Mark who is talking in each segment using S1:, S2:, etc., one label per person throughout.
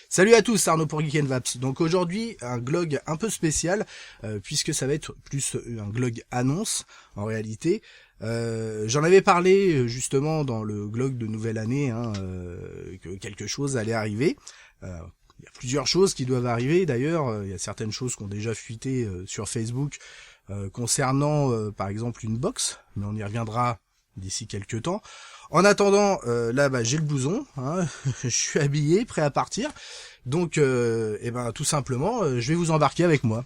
S1: Salut à tous, Arnaud pour Geek & Vaps. Donc aujourd'hui, un glog un peu spécial, puisque ça va être plus un glog annonce, en réalité. J'en avais parlé justement dans le glog de nouvelle année, que quelque chose allait arriver. Il y a plusieurs choses qui doivent arriver, d'ailleurs. Il y a certaines choses qui ont déjà fuité sur Facebook, concernant par exemple une box, mais on y reviendra d'ici quelques temps. En attendant, là j'ai le blouson, je suis habillé, prêt à partir. Donc tout simplement, je vais vous embarquer avec moi.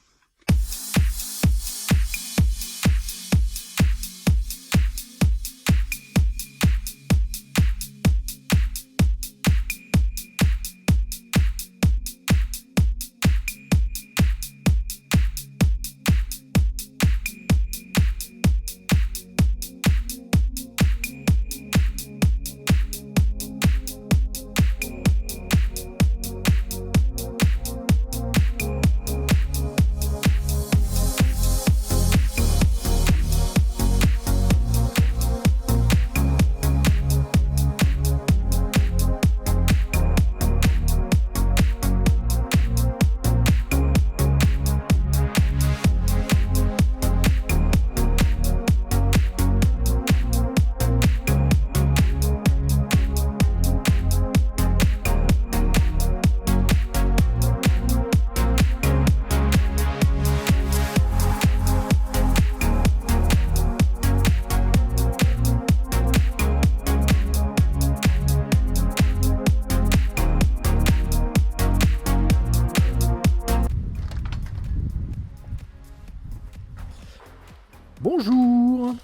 S1: Bonjour.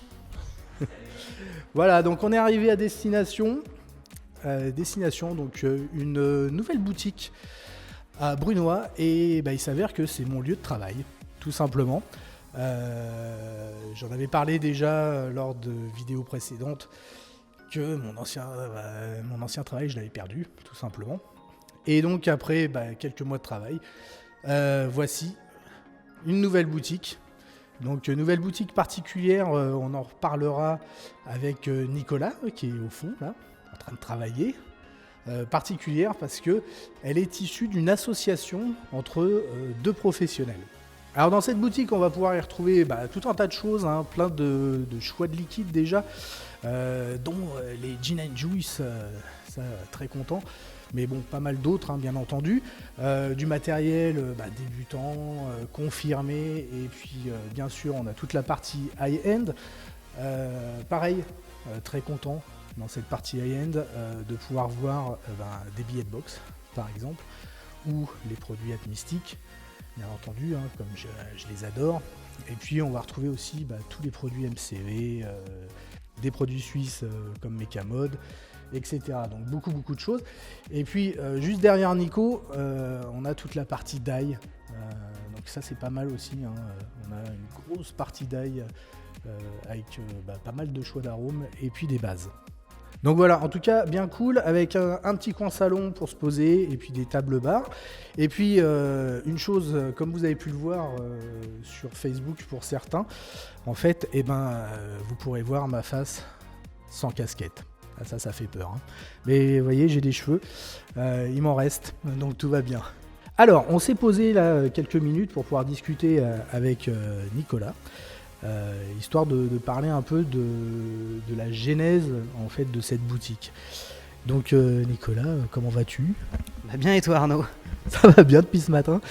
S1: Voilà, donc on est arrivé à destination. Donc une nouvelle boutique à Brunoy, et il s'avère que c'est mon lieu de travail, tout simplement. J'en avais parlé déjà lors de vidéos précédentes que mon ancien travail, je l'avais perdu, tout simplement. Et donc après quelques mois de travail, voici une nouvelle boutique. Donc nouvelle boutique particulière, on en reparlera avec Nicolas qui est au fond là, en train de travailler. Particulière parce que elle est issue d'une association entre deux professionnels. Alors dans cette boutique, on va pouvoir y retrouver tout un tas de choses, plein de choix de liquides déjà, dont les Gin and Juice, ça très content. Mais bon, pas mal d'autres, bien entendu. Du matériel débutant, confirmé, et puis bien sûr, on a toute la partie high-end. Pareil, très content dans cette partie high-end de pouvoir voir des billets de boxe, par exemple, ou les produits Atmystic, bien entendu, comme je les adore. Et puis, on va retrouver aussi tous les produits MCV, des produits suisses comme Mecamode, etc. Donc beaucoup de choses. Et puis juste derrière Nico, on a toute la partie d'ail. Donc ça c'est pas mal aussi. On a une grosse partie d'ail avec pas mal de choix d'arômes et puis des bases. Donc voilà, en tout cas bien cool, avec un petit coin salon pour se poser et puis des tables bar. Et puis une chose, comme vous avez pu le voir sur Facebook pour certains, en fait, vous pourrez voir ma face sans casquette. Ça fait peur. Mais vous voyez, j'ai des cheveux, il m'en reste, donc tout va bien. Alors, on s'est posé là quelques minutes pour pouvoir discuter avec Nicolas, histoire de parler un peu de la genèse en fait de cette boutique. Donc Nicolas, comment vas-tu ?
S2: Bien, et toi Arnaud ?
S1: Ça va bien depuis ce matin.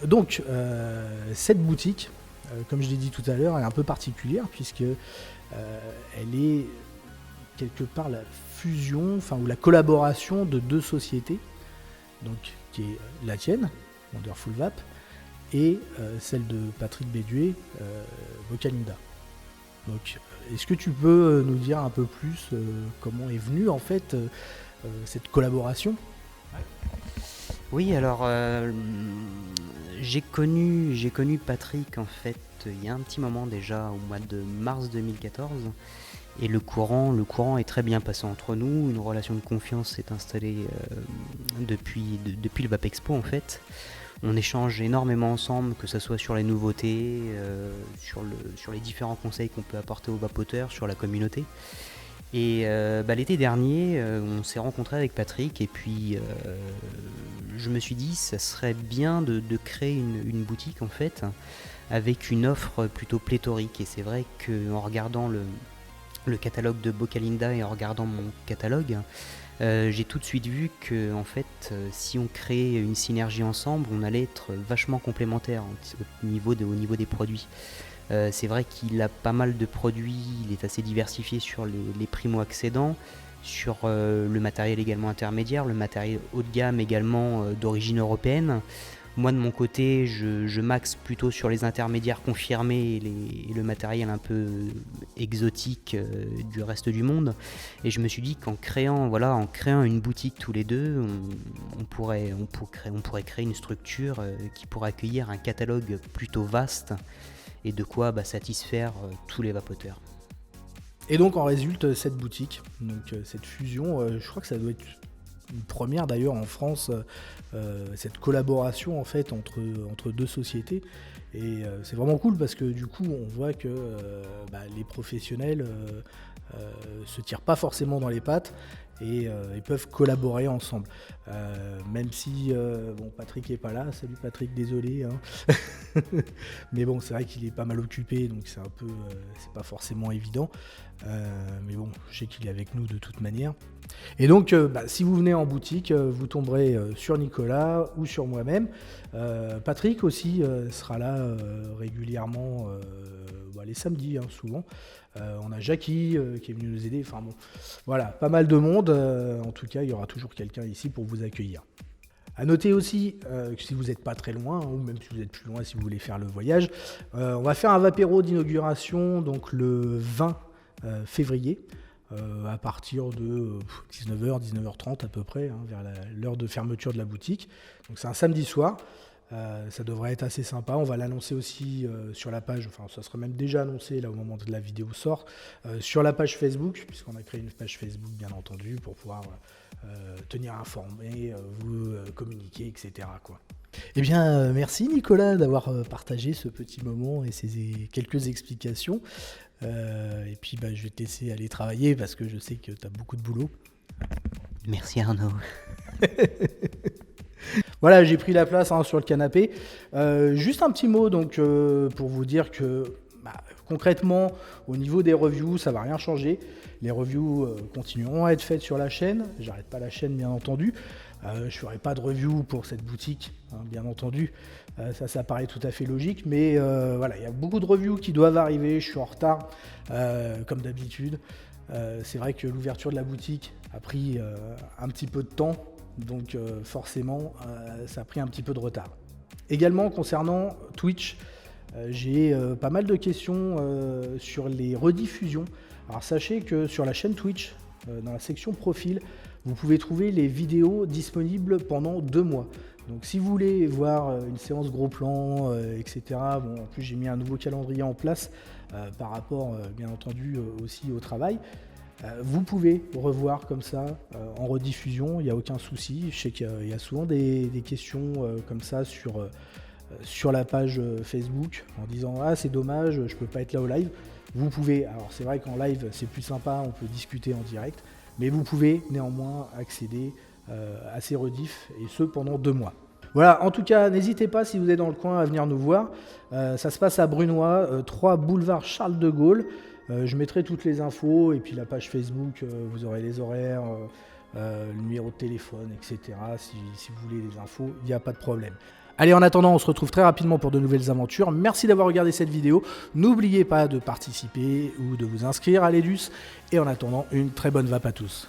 S1: Donc cette boutique, comme je l'ai dit tout à l'heure, elle est un peu particulière puisque elle est quelque part la fusion, ou la collaboration de deux sociétés, donc qui est la tienne, Wonderful Vap, et celle de Patrick Béduet, Bocalinda. Donc, est-ce que tu peux nous dire un peu plus comment est venue en fait cette collaboration ?
S2: Oui, alors j'ai connu Patrick en fait il y a un petit moment déjà, au mois de mars 2014, et le courant est très bien passé entre nous. Une relation de confiance s'est installée depuis le Vap Expo en fait. On échange énormément ensemble, que ce soit sur les nouveautés, sur les différents conseils qu'on peut apporter aux vapoteurs, sur la communauté. Et l'été dernier, on s'est rencontré avec Patrick et puis je me suis dit ça serait bien de créer une boutique en fait avec une offre plutôt pléthorique. Et c'est vrai qu'en regardant le catalogue de Bocalinda et en regardant mon catalogue, j'ai tout de suite vu que en fait, si on créait une synergie ensemble, on allait être vachement complémentaires au niveau des produits. C'est vrai qu'il a pas mal de produits, il est assez diversifié sur les primo-accédants, sur le matériel également intermédiaire, le matériel haut de gamme également d'origine européenne. Moi de mon côté, je maxe plutôt sur les intermédiaires confirmés et le matériel un peu exotique du reste du monde. Et je me suis dit qu'en créant une boutique tous les deux, on pourrait créer une structure qui pourrait accueillir un catalogue plutôt vaste et de quoi satisfaire tous les vapoteurs.
S1: Et donc en résulte cette boutique, donc cette fusion, je crois que ça doit être une première d'ailleurs en France, cette collaboration en fait entre deux sociétés. Et c'est vraiment cool parce que du coup on voit que les professionnels se tirent pas forcément dans les pattes et ils peuvent collaborer ensemble. Même si Patrick est pas là, salut Patrick, désolé. Hein. Mais bon, c'est vrai qu'il est pas mal occupé, donc c'est un peu, c'est pas forcément évident. Mais bon, je sais qu'il est avec nous de toute manière. Et donc, si vous venez en boutique, vous tomberez sur Nicolas ou sur moi-même. Patrick aussi sera là régulièrement les samedis, hein, souvent. On a Jackie qui est venu nous aider. Enfin bon, voilà, pas mal de monde. En tout cas, il y aura toujours quelqu'un ici pour vous accueillir. À noter aussi que si vous n'êtes pas très loin, hein, ou même si vous êtes plus loin, si vous voulez faire le voyage, on va faire un Vapéro d'inauguration donc le 20 février. À partir de 19h, 19h30 à peu près, hein, vers l'heure de fermeture de la boutique. Donc c'est un samedi soir, ça devrait être assez sympa. On va l'annoncer aussi sur la page, enfin ça sera même déjà annoncé là au moment de la vidéo sort, sur la page Facebook, puisqu'on a créé une page Facebook bien entendu pour pouvoir tenir informé, vous communiquer, etc. quoi. Eh bien, merci Nicolas d'avoir partagé ce petit moment et ces quelques explications. Et puis je vais te laisser aller travailler parce que je sais que tu as beaucoup de boulot.
S2: Merci Arnaud.
S1: Voilà, j'ai pris la place sur le canapé. Juste un petit mot donc, pour vous dire que concrètement, au niveau des reviews, ça ne va rien changer. Les reviews continueront à être faites sur la chaîne. J'arrête pas la chaîne, bien entendu. Je ne ferai pas de review pour cette boutique, hein, bien entendu. Ça paraît tout à fait logique. Mais il y a beaucoup de reviews qui doivent arriver. Je suis en retard, comme d'habitude. C'est vrai que l'ouverture de la boutique a pris un petit peu de temps. Donc forcément, ça a pris un petit peu de retard. Également, concernant Twitch, j'ai pas mal de questions sur les rediffusions. Alors sachez que sur la chaîne Twitch, dans la section profil, vous pouvez trouver les vidéos disponibles pendant 2 mois. Donc si vous voulez voir une séance gros plan, etc. Bon, en plus j'ai mis un nouveau calendrier en place par rapport, bien entendu, aussi au travail. Vous pouvez revoir comme ça en rediffusion, il n'y a aucun souci. Je sais qu'il y a souvent des questions comme ça sur la page Facebook en disant « Ah, c'est dommage, je ne peux pas être là au live ». Vous pouvez, alors c'est vrai qu'en live c'est plus sympa, on peut discuter en direct, mais vous pouvez néanmoins accéder à ces rediffs et ce pendant 2 mois. Voilà, en tout cas, n'hésitez pas si vous êtes dans le coin à venir nous voir. Ça se passe à Brunois, 3 boulevard Charles de Gaulle. Je mettrai toutes les infos et puis la page Facebook, vous aurez les horaires, le numéro de téléphone, etc. Si vous voulez les infos, il n'y a pas de problème. Allez, en attendant, on se retrouve très rapidement pour de nouvelles aventures. Merci d'avoir regardé cette vidéo. N'oubliez pas de participer ou de vous inscrire à l'EDUS. Et en attendant, une très bonne vape à tous.